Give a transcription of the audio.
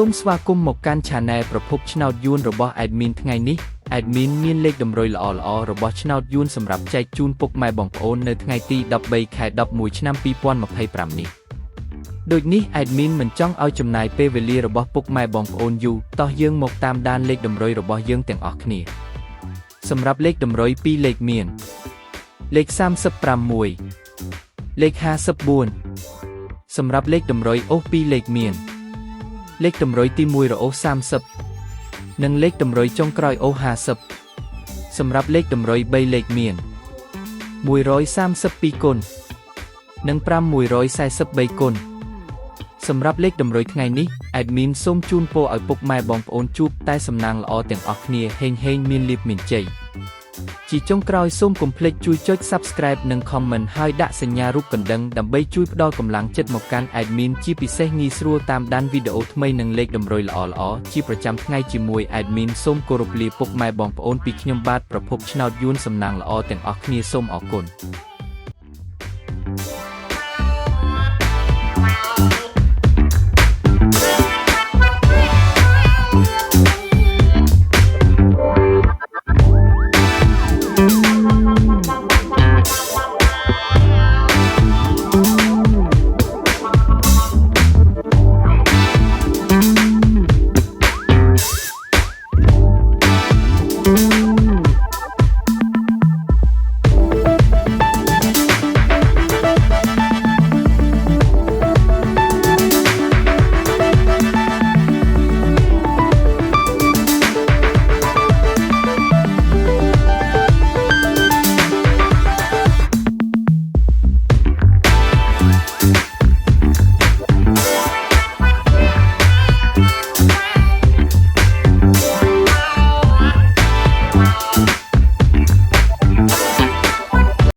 សូមស្វាគមន៍មកកាន់ Channel ប្រភពឆ្នោតយួនរបស់ Admin ថ្ងៃនេះ Admin មានលេខតម្រុយល្អៗរបស់ឆ្នោតយួនសម្រាប់ចែកជូនពុកម៉ែបងប្អូននៅថ្ងៃទី13 ខែ 11 ឆ្នាំ 2025 នេះដូចនេះ Admin មិនចង់ឲ្យចំណាយពេលវេលារបស់ពុកម៉ែបងប្អូនយូរតោះយើងមកតាមដានលេខតម្រុយរបស់យើងទាំងអស់គ្នាសម្រាប់លេខតម្រុយ2លេខមានលេខ36លេខ54សម្រាប់លេខតម្រុយអូស2លេខមានលេខតម្រុយទី1រអូស30និងលេខតម្រុយចុងក្រោយអូស50សម្រាប់លេខតម្រុយ3លេខមាន132គុណនិង543គុណសម្រាប់លេខតម្រុយថ្ងៃនេះ Admin សូមជូនពរឲ្យពុកម៉ែបងប្អូនជួបតែសំណាងល្អទាំងអស់គ្នាហេងមានលាភមានជ័យជាចុងក្រោយសូមកុំភ្លេចជួយចុច Subscribe និង Comment ហើយដាក់សញ្ញារូបកណ្ដឹងដើម្បីជួយផ្ដល់កម្លាំងចិត្តមកកាន់ Admin ជាពិសេសងាយស្រួលតាមដានវីដេអូថ្មីនិងលេខតម្រុយល្អៗជាប្រចាំថ្ងៃជាមួយ Admin សូមគោរពលាពុកម៉ែបងប្អូនពីខ្ញុំបាទប្រភពឆ្នោតយួនសំណាងល្អទាំងអស់គ្នាសូមអរគុណ